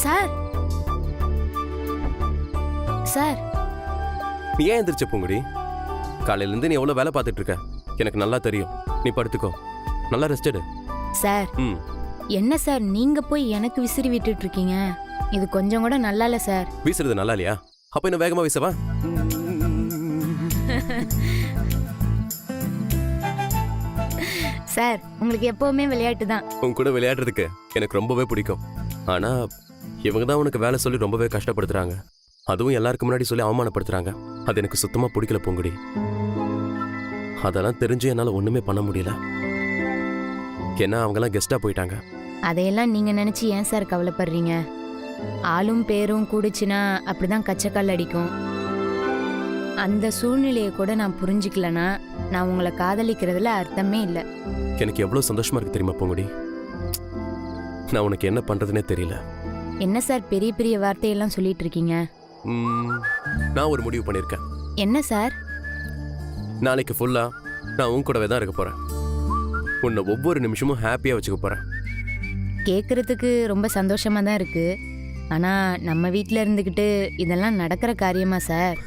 Sir sir நீ ஏன் எந்திரிச்ச பூங்குடி? காலையில இருந்து நீ எவ்வளவு வேலை பார்த்துட்டு இருக்க எனக்கு நல்லா தெரியும். நீ படுத்துக்கோ, நல்லா ரெஸ்ட் எடு. சார் என்ன சார் நீங்க போய் எனக்கு விசிறி விட்டுட்டு இருக்கீங்க? இது கொஞ்சம் கூட நல்லா இல்ல சார். வீசுறது நல்லா இல்லையா? அப்ப இன்னும் வேகமா வீசவா? சார் உங்களுக்கு எப்பவுமே விளையாட்டு தான். உன் கூட விளையாடுறதுக்கு எனக்கு ரொம்பவே பிடிக்கும். ஆனா இவங்க தான் உனக்கு வேலை சொல்லி ரொம்பவே கஷ்டப்படுத்துறாங்க. அதுவும் எல்லாருக்கும் முன்னாடி சொல்லி அவமானப்படுத்துறாங்க. அது எனக்கு சுத்தமா பிடிக்கல பூங்குடி. அதெல்லாம் தெரிஞ்சு என்னால ஒண்ணுமே பண்ண முடியல. ஏன்னா அவங்கெல்லாம் கெஸ்டா போயிட்டாங்க. அதையெல்லாம் நீங்க நினைச்சு ஏன் சார் கவலைப்படுறீங்க? ஆளும் பேரும் கூடுச்சுன்னா அப்படிதான் கச்சக்கால் அடிக்கும். அந்த சூழ்நிலையை கூட நான் புரிஞ்சுக்கலனா நான் உங்களை காதலிக்கிறதுல அர்த்தமே இல்லை. எனக்கு எவ்வளவு சந்தோஷமா இருக்கு தெரியுமா பூங்குடி? நான் உனக்கு என்ன பண்றதுனே தெரியல. என்ன சார் பெரிய பெரிய வார்த்தையெல்லாம் சொல்லிட்டு இருக்கீங்க? நான் ஒரு முடிவு பண்ணிருக்கேன். என்ன சார்? நாளைக்கு ஃபுல்லா நான் உன் கூடவே தான் இருக்க போறேன். உன்னை ஒவ்வொரு நிமிஷமும் ஹாப்பியா வச்சுக்க போறேன். கேட்கறதுக்கு ரொம்ப சந்தோஷமா தான் இருக்கு. ஆனா நம்ம வீட்ல இருந்துகிட்டு இதெல்லாம் நடக்கிற காரியமா சார்?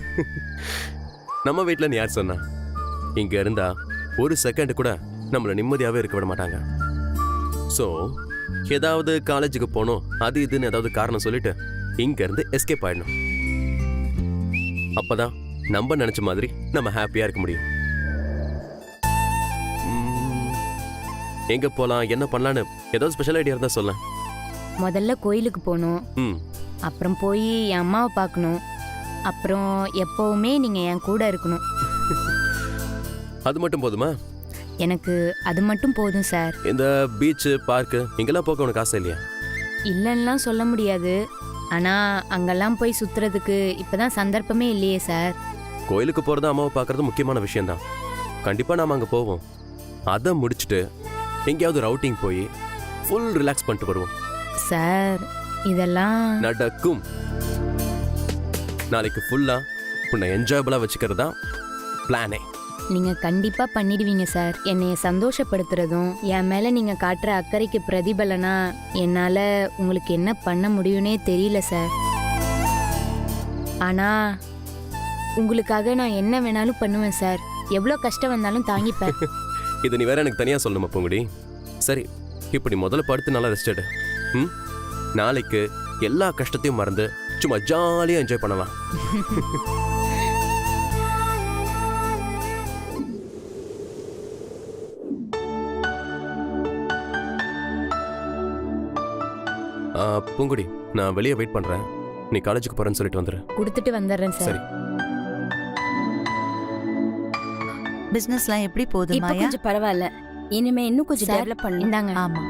நம்ம வீட்ல நீ யார் சொன்னா? இங்க இருந்தா ஒரு செகண்ட் கூட நம்மள நிம்மதியாவே இருக்க விட மாட்டாங்க. சோ ஏதாவது காலேஜுக்கு போகணும் அது இதுன்னு ஏதாவது காரணம் சொல்லிட்டு இங்க இருந்து எஸ்கேப் ஆயிடணும். அப்பதான் நம்ம நினைச்ச மாதிரி நம்ம ஹாப்பியா இருக்க முடியும். எங்க போலாம், என்ன பண்ணலான்னு ஏதாவது ஸ்பெஷல் ஐடியா இருந்தா சொல்ல. முதல்ல கோயிலுக்கு போகணும், அப்புறம் போய் என் அம்மாவை பார்க்கணும், அப்புறம் எப்பவுமே நீங்க என் கூட இருக்கணும். அது மட்டும் போதுமா? எனக்கு அது மட்டும் போதும் சார். இந்த பீச் பார்க்கு இங்கெல்லாம் போக உனக்கு ஆசை இல்லையா? இல்லைன்னா சொல்ல முடியாது. ஆனா அங்கெல்லாம் போய் சுத்துறதுக்கு இப்பதான் சந்தர்ப்பமே இல்லையே சார். கோயிலுக்கு போறது அம்மாவை பார்க்கறது முக்கியமான விஷயம்தான். கண்டிப்பா நாம அங்க போவோம். அதை முடிச்சுட்டு எங்கேயாவது ரவுட்டிங் போய் ஃபுல் ரிலாக்ஸ் பண்ணிட்டு வருவோம். சார் இதெல்லாம் நடக்கும். நாளைக்கு ஃபுல்லா உன்னை என்ஜாயபிளா வச்சுக்கிறதா பிளானே. நீங்க கண்டிப்பா பண்ணிடுவீங்க சார். என்னைய சந்தோஷப்படுத்துறதும் என் மேல நீங்க காட்டுற அக்கறைக்கு பிரதிபலனா என்னால உங்களுக்கு என்ன பண்ண முடியும்னே தெரியல சார். ஆனா உங்களுக்காக நான் என்ன வேணாலும் பண்ணுவேன் சார். எவ்வளவு கஷ்டம் வந்தாலும் தாங்கிப்பேன். இது நீ வேற எனக்கு தனியா சொல்லணுமா பூங்குடி? சரி, இப்படி முதல்ல படுத்து நல்லா ரெஸ்ட் எடு. நாளைக்கு எல்லா கஷ்டத்தையும் மறந்து சும்மா ஜாலியா என்ஜாய் பண்ணலாம். பூங்குடி, நான் வெளியே வெயிட் பண்றேன். நீ காலேஜுக்கு போறேன்னு சொல்லிட்டு வந்துரு. கொடுத்துட்டு வந்துடுறேன் சார். சரி. பிசினஸ்லாம் எப்படி போகுது இப்போ மாயா? கொஞ்சம் பரவாயில்ல. இனிமே இன்னும் கொஞ்சம் சார், டெவலப் பண்ணலாம். இந்தாங்க. ஆமா.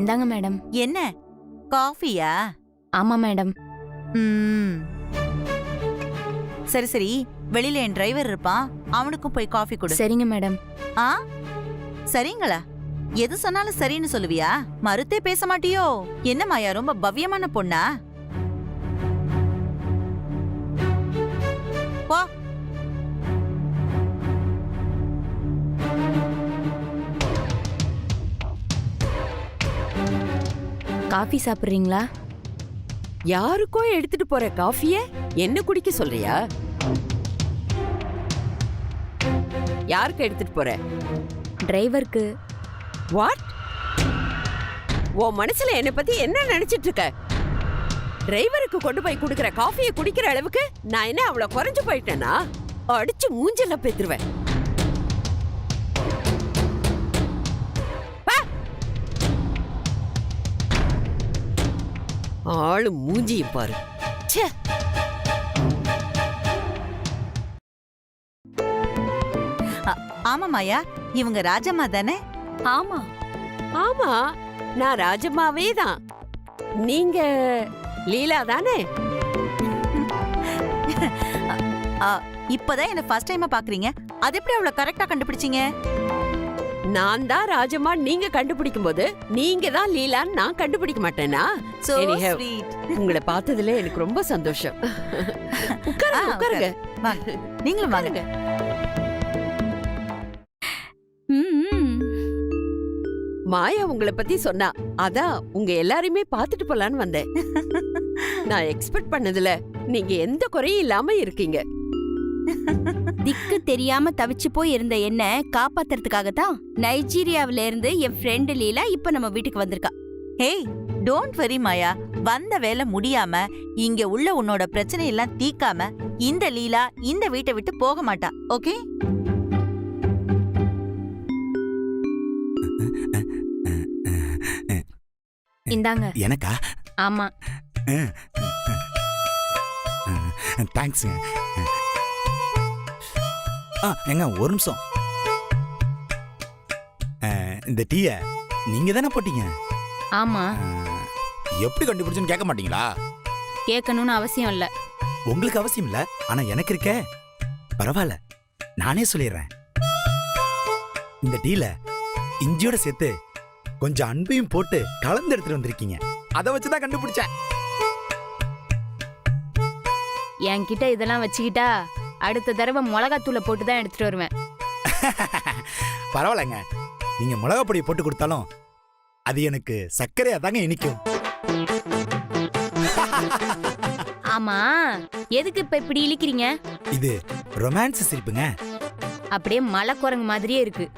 இந்தாங்க மேடம். என்ன காஃபியா? ஆமா மேடம். சரி சரி, வெளியில என் டிரைவர் இருப்பான், அவனுக்கும் போய் காஃபி கொடு. சரிங்க மேடம். ஆ சரிங்களா? எது சொன்னாலும் சரின்னு சொல்லுவியா? மறுத்தே பேச மாட்டியோ? என்ன மாயா ரொம்ப பவ்யமான பொண்ணா? போ. காஃபி சாப்பிடுறீங்களா? யாருக்கோ எடுத்துட்டு போற காஃபிய என்ன குடிக்க சொல்றியா? யாருக்கு எடுத்துட்டு போற? டிரைவருக்கு. வாட்? உன் மனசுல என்ன பத்தி என்ன நினைச்சிட்டு இருக்க? டிரைவருக்கு கொண்டு போய் குடுக்கற காஃபியை குடிக்கிற அளவுக்கு நான் என்ன அவ்வளவு குறைஞ்சு போயிட்டேனா? அடிச்சு மூஞ்செல்லாம் பேத்துருவேன். ஆளு மூஞ்சியும் பாரு. ச்சே. ஆமா மாயா, இவங்க ராஜம்மா தானே? ஆமா ஆமா, நான் ராஜம்மாவே தான். நீங்க லீலா தானே? இப்பதான் என்ன ஃபர்ஸ்ட் டைமா பாக்குறீங்க. அது எப்படி அவ்வளவு கரெக்டா கண்டுபிடிச்சீங்க? நான் தான் ராஜம்மா நீங்க கண்டுபிடிக்கும் போது நீங்க தான் லீலான்னு நான் கண்டுபிடிக்க மாட்டேனா? So Anyhow, sweet. உங்களை பார்த்ததுல எனக்கு ரொம்ப சந்தோஷம். உட்காருங்க உட்காருங்க. வாங்க. நீங்களும் வாங்க. மாயா உங்களை பத்தி சொன்னா, அதான் உங்க எல்லாரையுமே பாத்துட்டு போலான்னு வந்தேன். நான் எக்ஸ்பெக்ட் பண்ணதுல நீங்க எந்த குறையும் இல்லாம இருக்கீங்க. திக்கு தெரியாம தவிச்சு போய் இருந்த என்ன காப்பாத்துறதுக்காக தான் நைஜீரியாவில இருந்து என் ஃப்ரெண்டு லீலா இப்ப நம்ம வீட்டுக்கு வந்திருக்கா. ஹேய், டோன்ட் வரி மாயா. வந்த வேலை முடியாம இங்க உள்ள உன்னோட பிரச்சனை எல்லாம் தீக்காம இந்த லீலா இந்த வீட்டை விட்டு போக மாட்டா. ஓகே? இந்தாங்க. எனக்கா? ஆமா. தேங்க்ஸுங்க. எங்க ஒரு நிமிஷம். இந்த டீய நீங்க தானே போட்டீங்க? ஆமா. எப்படி கண்டுபிடிச்சுன்னு கேட்க மாட்டீங்களா? கேட்கணும்னு அவசியம் இல்ல. உங்களுக்கு அவசியம் இல்ல, ஆனா எனக்கு இருக்கே. பரவாயில்ல, நானே சொல்லிடுறேன். இந்த டீல இஞ்சியோட சேர்த்து கொஞ்சம் அன்பையும் போட்டு கலந்து எடுத்துட்டு வந்திருக்கீங்க. அதை வச்சுதான் கண்டுபிடிச்சேன். என்கிட்ட இதெல்லாம் வச்சுக்கிட்டா அடுத்த தடவை மிளகாத்தூளை போட்டு தான் எடுத்துட்டு வருவேன். பரவாயில்லங்க, நீங்க மிளகா பொடி போட்டு கொடுத்தாலும் அது எனக்கு சர்க்கரையா தாங்க இனிக்கும். ஆமா, எதுக்கு இப்ப இப்படி இழிக்கிறீங்க? இது ரொமான்ஸ் சிரிப்புங்க. அப்படியே மலை குரங்கு மாதிரியே இருக்கு.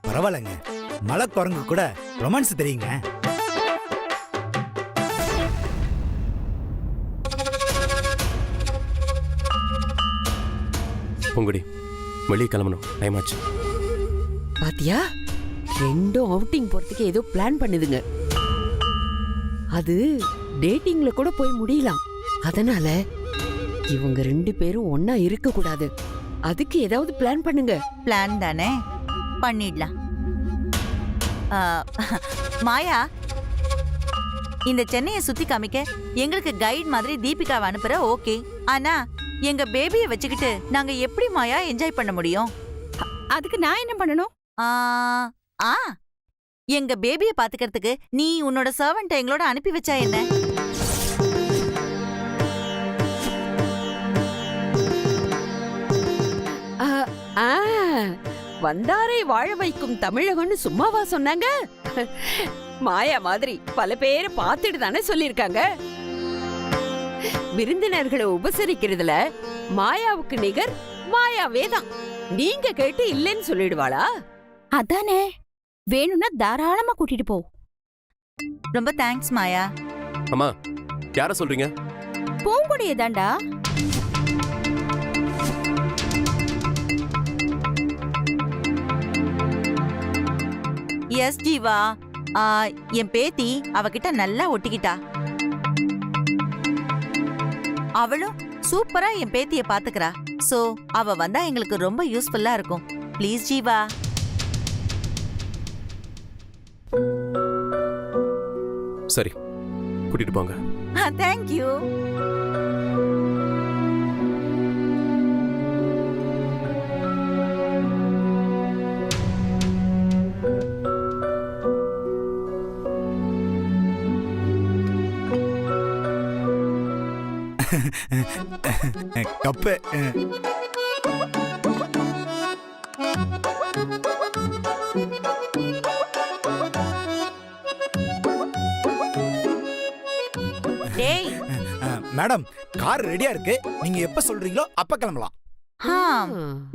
பரவாயில்லங்க, மலை குரங்கு கூட ரொமான்ஸ் தெரியுங்க. பொங்குடி, வெளியே கிளம்பணும், டைம் ஆச்சு. பாத்தியா, ரெண்டும் அவுட்டிங் போறதுக்கு ஏதோ பிளான் பண்ணுதுங்க. அது டேட்டிங்ல கூட போய் முடியலாம். அதனால இவங்க ரெண்டு பேரும் ஒன்னா இருக்க கூடாது. அதுக்கு ஏதாவது பிளான் பண்ணுங்க. பிளான் தானே, பண்ணிடலாம். மாயா, இந்த சென்னையை சுத்தி காமிக்க எங்களுக்கு கைட் மாதிரி தீபிகாவை அனுப்புற. ஓகே, ஆனா எங்க பேபியை வச்சுக்கிட்டு நாங்க எப்படி மாயா என்ஜாய் பண்ண முடியும்? அதுக்கு நான் என்ன பண்ணணும்? எங்க பேபியை பாத்துக்கிறதுக்கு நீ உன்னோட சர்வெண்ட்டை எங்களோட அனுப்பி வச்சா என்ன? வந்தாரை வாழ வைக்கும் தமிழகம்னு சும்மாவா சொன்னாங்க? மாயா மாதிரி பல பேரை பார்த்துட்டு தானே சொல்லிருக்காங்க. விருந்தினர்களை உபசரிக்கிறதுல மாயாவுக்கு நிகர் மாயாவே தான். நீங்க கேட்டு இல்லைன்னு சொல்லிடுவாளா? அதானே, வேணும்னா தாராளமா கூட்டிட்டு போ. ரொம்ப தேங்க்ஸ் மாயா. அம்மா, யார சொல்றீங்க? பூங்குடியே தாண்டா. எஸ் ஜீவா, என் பேத்தி அவகிட்ட நல்லா ஒட்டிக்கிட்டா. அவளும் சூப்பரா என் பேத்திய பாத்துக்கிறா. சோ அவ வந்தா எங்களுக்கு ரொம்ப யூஸ்ஃபுல்லா இருக்கும். ப்ளீஸ் ஜீவா. சரி, கூட்டிட்டு போங்க. தேங்க்யூ. கப்பு. டேய் மேடம், கார் ரெடியா இருக்கு. நீங்க எப்ப சொல்றீங்களோ அப்ப கிளம்பலாம்.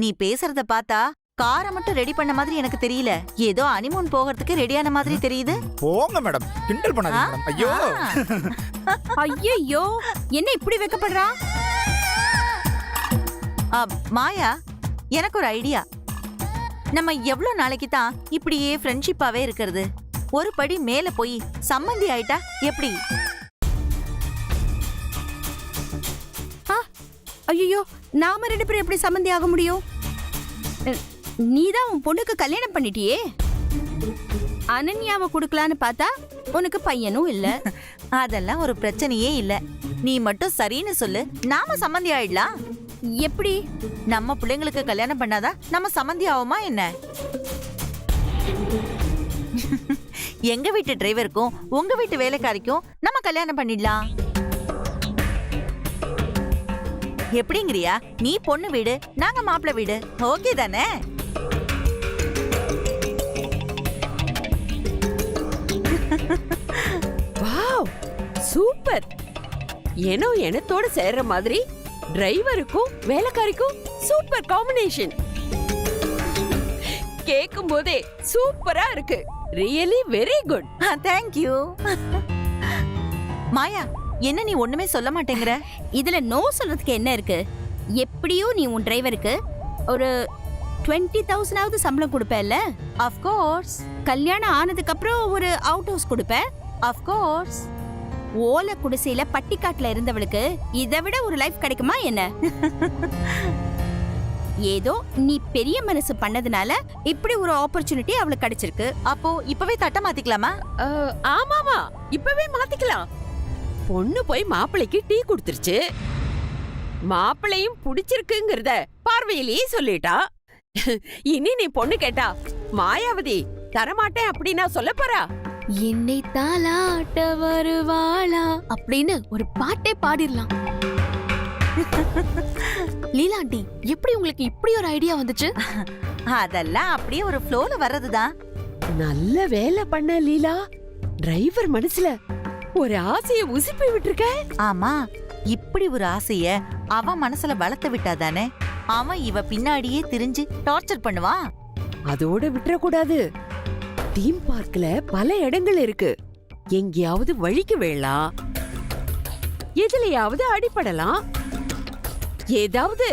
நீ பேசுறத பார்த்தா காரை மட்டும் ரெடி பண்ண மாதிரி எனக்கு தெரியல. ஏதோ அனிமூன் போகிறதுக்கு ரெடியான மாதிரி தெரியுது. போங்க மேடம், கிண்டல் பண்ணாதீங்க மேடம். ஐயோ ஐயோ, என்ன இப்படி வெக்கப்படுறா? மாயா, எனக்கு ஒரு ஐடியா. நம்ம எவ்வளவு நாளைக்கு தான் இப்படியே ஃப்ரெண்ட்ஷிப்பாவே இருக்கிறது? ஒரு படி மேல போய் சம்மந்தி ஆயிட்டா எப்படி? ஐயோ, நாம ரெண்டு பேரும் எப்படி சம்மந்தி ஆக முடியும்? நீதான் உன் பொண்ணுக்கு கல்யாணம் பண்ணிட்டியே. அனன்யாவை குடுக்கலான்னு பார்த்தா உனக்கு பையனும் இல்ல. அதெல்லாம் ஒரு பிரச்சனையே இல்ல. நீ மட்டும் சரின்னு சொல்லு, நாம சம்மந்தி ஆயிடலாம். எப்படி? நம்ம பிள்ளைங்களுக்கு கல்யாணம் பண்ணாதான் நம்ம சம்மந்தி ஆவோமா என்ன? எங்க வீட்டு டிரைவருக்கும் உங்க வீட்டு வேலைக்காரிக்கும் நம்ம கல்யாணம் பண்ணிடலாம். எப்படிங்கிறியா? நீ பொண்ணு வீடு, நாங்க மாப்பிள்ளை வீடு. ஓகே தானே? Wow super. ஏனோ எனத்தோட சேர்ற மாதிரி டிரைவருக்கும் வேலைக்காரிக்கும் சூப்பர் காம்பினேஷன். கேக்கும் போதே சூப்பரா இருக்கு. Really very good. தேங்க்யூ. மாயா, என்ன நீ ஒண்ணுமே சொல்ல மாட்டேங்கிற? இதுல நோ சொல்றதுக்கு என்ன இருக்கு? எப்படியும் நீ உன் டிரைவருக்கு ஒரு 20,000 சம்பளம் கொடுப்பேல்ல? Of course. கல்யாணம் ஆனதுக்கு அப்புறம் ஒரு அவுட் ஹவுஸ் கொடுப்ப. Of course. ஓலை குடிசையில பட்டிக்காட்டுல இருந்தவளுக்கு இதை விட ஒரு லைஃப் கிடைக்குமா என்ன? ஏதோ நீ பெரிய மனசு பண்ணதுனால இப்படி ஒரு ஆப்பர்ச்சுனிட்டி அவளுக்கு கிடைச்சிருக்கு. அப்போ இப்பவே தட்ட மாத்திக்கலாமா? ஆமாமா, இப்பவே மாத்திக்கலாம். பொண்ணு போய் மாப்பிள்ளைக்கு டீ கொடுத்துருச்சு. மாப்பிள்ளையும் பிடிச்சிருக்குங்கிறத பார்வையிலேயே சொல்லிட்டா. இனி நீ பொண்ணு கேட்டா மாயாவதி தரமாட்டேன் அப்படின்னா சொல்ல போறா? என்னை தாலாட்ட வருவாளா அப்படின்னு ஒரு பாட்டே பாடிடலாம். லீலா ஆண்டி, எப்படி உங்களுக்கு இப்படி ஒரு ஐடியா வந்துச்சு? அதெல்லாம் அப்படியே ஒரு ஃப்ளோல வர்றதுதான். நல்ல வேலை பண்ண லீலா. டிரைவர் மனசுல ஒரு ஆசைய உசுப்பி விட்டுருக்க. ஆமா, இப்படி ஒரு ஆசைய அவன் மனசுல வளர்த்து விட்டாதானே அவன் இவ பின்னாடியே திரிஞ்சு டார்ச்சர் பண்ணுவான். அதோட விட்டுற கூடாது. தீம் பார்க்ல பல இடங்கள் இருக்கு. எங்கேயாவது வழிக்கு வேளலாம், எதுலயாவது அடிபடலாம், ஏதாவது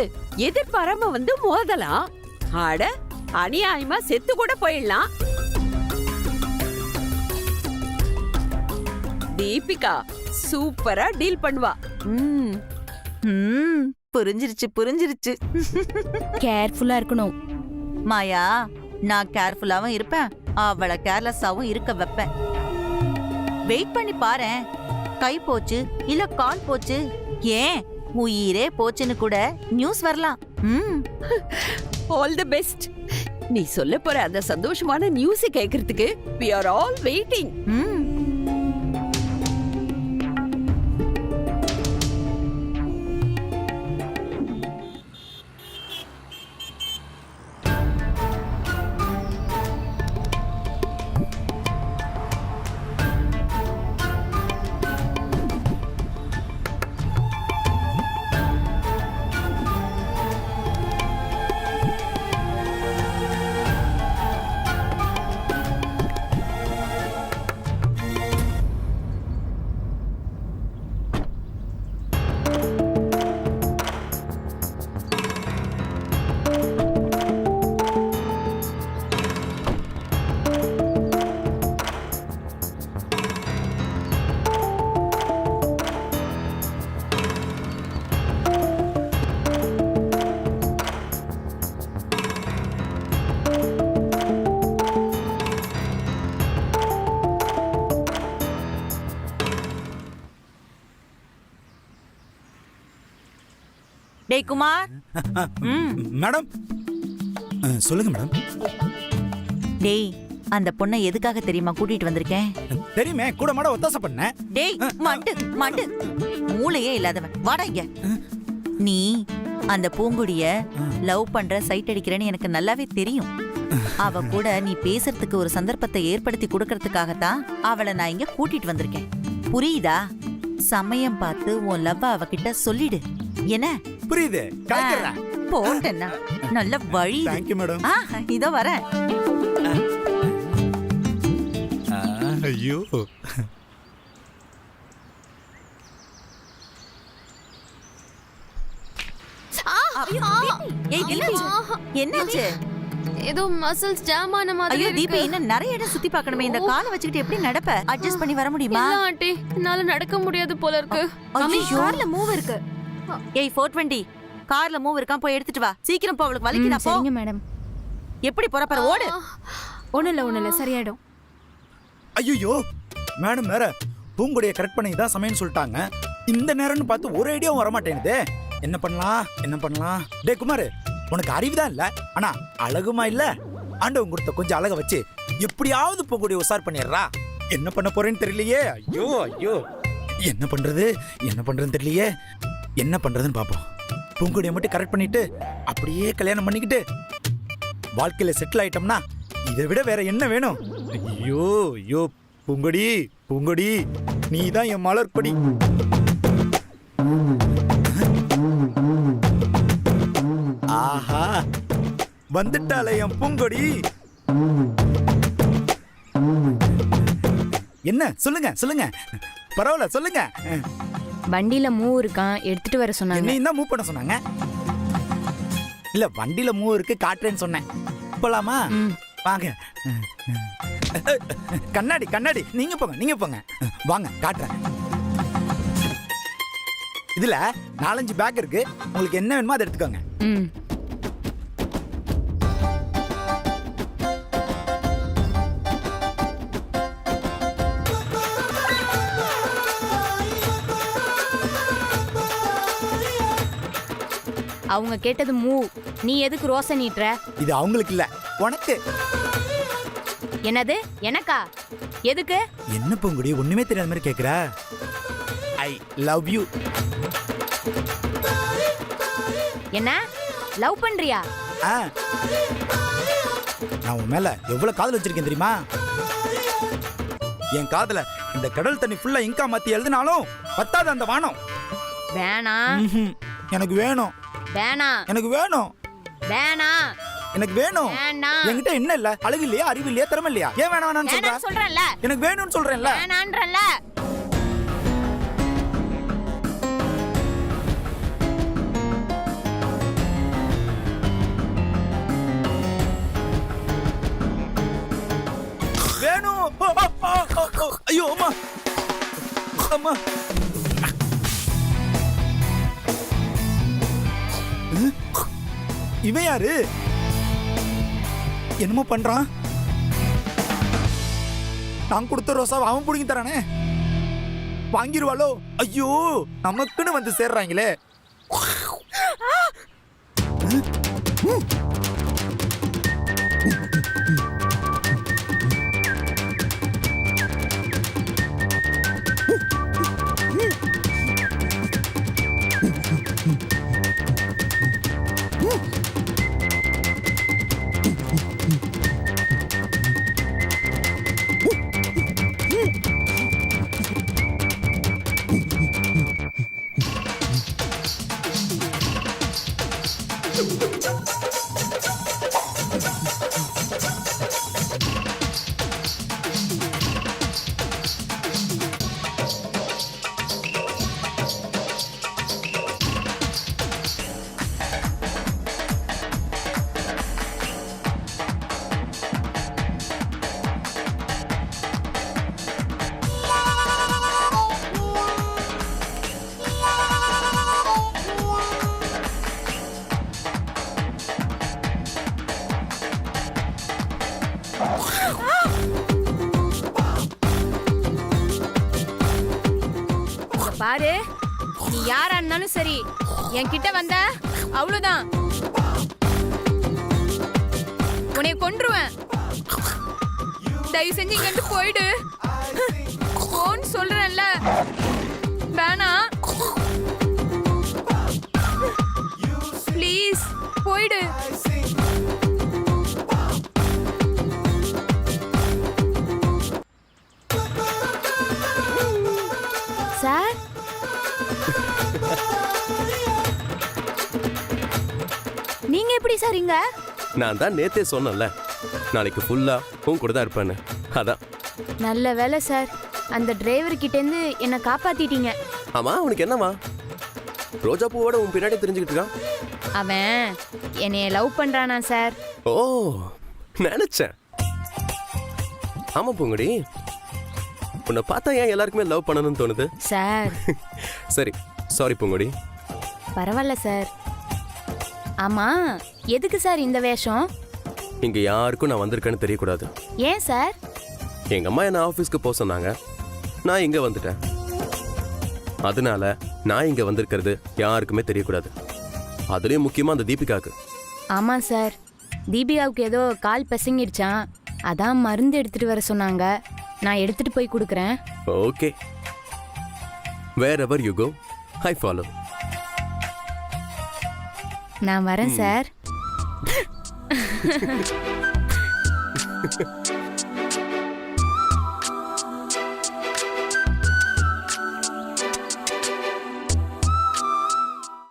எதிர்பாராம வந்து மோதலாம். ஆட அநியாயமா செத்து கூட போயிடலாம். தீபிகா சூப்பரா டீல் பண்ணுவா. புரிஞ்சிருச்சு புரிஞ்சிருச்சு. கேர்ஃபுல்லா இருக்கணும் மாயா. நான் கேர்ஃபுல்லாவும் இருப்பேன், அவளை கேர்லெஸ்ஸாவும் இருக்க வைப்பேன். வெயிட் பண்ணி பாரேன். கை போச்சு இல்ல கால் போச்சு, ஏன் உயிரே போச்சுன்னு கூட நியூஸ் வரலாம். All the best. நீ சொல்ல போற அந்த சந்தோஷமான நியூஸ் கேக்குறதுக்கு we are all waiting. டேய் குமார். மேடம் சொல்லுங்க மேடம். டேய், அந்த பொண்ணை எதுக்காக தெரியுமா கூட்டிட்டு வந்திருக்கேன்? தெரியுமே, கூட மாட ஒத்தாசை பண்ண. டேய் மண்டு மண்டு, மூளையே இல்லாதவன், வாடா இங்க. நீ அந்த பூங்குடிய லவ் பண்ற, சைட் அடிக்கிறேன்னு எனக்கு நல்லாவே தெரியும். அவ கூட நீ பேசுறதுக்கு ஒரு சந்தர்ப்பத்தை ஏற்படுத்தி கொடுக்கறதுக்காகத்தான் அவளை நான் இங்க கூட்டிட்டு வந்திருக்கேன். புரியுதா? சமயம் பார்த்து உன் லவ் அவகிட்ட சொல்லிடு. என்ன புரியுது? கலக்கிறேன். போட்டேன்னா நல்ல வழி. Thank you madam. இதோ வரேன். ஐயோ, ஏய் தீபி, என்னாச்சு? ஏதோ மசில்ஸ் ஜாம் ஆன மாதிரி ஐயோ இருக்கு. தீபி, இன்னும் நிறைய இடம் சுத்தி பார்க்கணுமே. இந்த காலை வச்சுக்கிட்டு எப்படி நடப்ப? அட்ஜஸ்ட் பண்ணி வர முடியுமா? இல்ல ஆண்டி, என்னால நடக்க முடியாது போல இருக்கு. ஐயோ, கார்ல மூவ் இருக்கு. ஏய் 420, கார்ல மூவ் இருக்கான், போய் எடுத்துட்டு வா சீக்கிரம். போ, அவளுக்கு வலிக்குதா? போ. சரிங்க மேடம். எப்படி போற பாரு, ஓடு. ஒண்ணு இல்ல சரியாயிடும். ஐயோ மேடம் வேற பூங்குடியை கரெக்ட் பண்ணி தான் சமையன்னு சொல்லிட்டாங்க. இந்த நேரம்னு பார்த்து ஒரு ஐடியாவும் வர மாட்டேங்குதே. என்ன பண்ணலாம்? டே குமார், உனக்கு அறிவுதான் இல்ல, ஆனா அழகுமா இல்ல? ஆண்டவன் கொடுத்த கொஞ்சம் அழக வச்சு எப்படியாவது பூங்குடி உசார் பண்ணிடுறா. என்ன பண்ண போறேன்னு தெரியலையே. ஐயோ ஐயோ, என்ன பண்றதுன்னு தெரியலையே. என்ன பண்றதுன்னு பாப்போம். பூங்குடியை மட்டும் கரெக்ட் பண்ணிட்டு அப்படியே கல்யாணம் பண்ணிக்கிட்டு வாழ்க்கையில செட்டில் ஆயிட்டோம்னா இதை விட வேற என்ன வேணும்? ஐயோ ஐயோ, பூங்குடி நீ தான் என் மலர்படி. ஆஹா, வந்துட்டாளே என் பூங்கொடி. என்ன சொல்லுங்க, பரவாயில்ல சொல்லுங்க. வண்டியில மூ இருக்கான், எடுத்துட்டு வர சொன்னாங்க. என்னையும் தான் மூவ் பண்ண சொன்னாங்க. இல்ல, வண்டியில மூவ் இருக்கு, காட்டுறேன்னு சொன்னேன். போலாமா? வாங்க. கண்ணாடி நீங்க போங்க. வாங்க காட்டுறேன். இதுல 4-5 பேக் இருக்கு. உங்களுக்கு என்ன வேணுமோ அதை எடுத்துக்கோங்க. அவங்க கேட்டது மூ, நீ எதுக்கு ரோசை நீட்டுற? இது அவங்களுக்கு இல்ல, உனக்கு. என்னது எனக்கா? எதுக்கு? என்ன பூங்குடி ஒண்ணுமே தெரியாத மாதிரி கேக்குற? I love you. என்ன லவ் பண்றியா? நான் உன் மேல எவ்வளவு காதல் வச்சிருக்கேன் தெரியுமா? என் காதல இந்த கடல் தண்ணி ஃபுல்லா இங்கா மாத்தி எழுதினாலும் பத்தாது அந்த வானம். வேணாம். எனக்கு வேணும். வேணாம். எனக்கு வேணும். வேணாம். எனக்கு வேணும். வேணாம். என்கிட்ட என்ன இல்ல? அழகு இல்லையா, அறிவு இல்லையா, திறமை இல்லையா? ஏன் வேணாம்னு சொல்றேன்ல. எனக்கு வேணும்னு சொல்றேன்ல. வேணான்றல. வேணும். ஐயோ அம்மா, அம்மா. இவன் யாரு? என்னமோ பண்றான். நான் கொடுத்த ரோசாவை அவன் பிடிங்கி தரானே. வாங்கிருவாளோ? ஐயோ, நமக்குன்னு வந்து சேர்றாங்களே. பாரு, நீ யாரா இருந்தாலும் சரி, என்கிட்ட வந்த அவ்வளவுதான், உன்னைய கொன்றுவேன். தயவு செஞ்சு இங்க இருந்து போயிடு. போன்னு சொல்றேன்ல. வேணாம், ப்ளீஸ் போயிடு. சார், நீங்க எப்படி சார் இங்க? நான் தான் நேத்தே சொன்னேன்ல, நாளைக்கு ஃபுல்லா உன் கூட தான் இருப்பேன்னு. அதான். நல்ல வேலை சார், அந்த டிரைவர் கிட்ட இருந்து என்ன காப்பாத்திட்டீங்க. ஆமா, அவனுக்கு என்னவா? ரோஜா பூவோட உன் பின்னாடி தெரிஞ்சுக்கிட்டு இருக்கான். அவன் என்னைய லவ் பண்றானா சார்? ஓ, நினைச்சேன். ஆமா பூங்குடி, உன்னை பார்த்தா ஏன் எல்லாருக்குமே லவ் பண்ணணும்னு தோணுது சார்? சரி, சாரி பூங்குடி. பரவாயில்ல சார். ஆமா, எதுக்கு சார் இந்த வேஷம்? இங்க யாருக்கும் நான் வந்திருக்கேன்னு தெரியக்கூடாது. ஏன் சார்? எங்க அம்மா என்ன ஆபீஸ்க்கு போக சொன்னாங்க, நான் இங்க வந்துட்டேன். அதனால நான் இங்க வந்திருக்கிறது யாருக்குமே தெரியக்கூடாது. அதுலயும் முக்கியமா அந்த தீபிகாக்கு. ஆமா சார், தீபிகாவுக்கு ஏதோ கால் பசங்கிடுச்சான், அதான் மருந்து எடுத்துட்டு வர சொன்னாங்க. நான் எடுத்துட்டு போய் கொடுக்குறேன். Okay, wherever you go, I follow. நான் வரேன் சார்.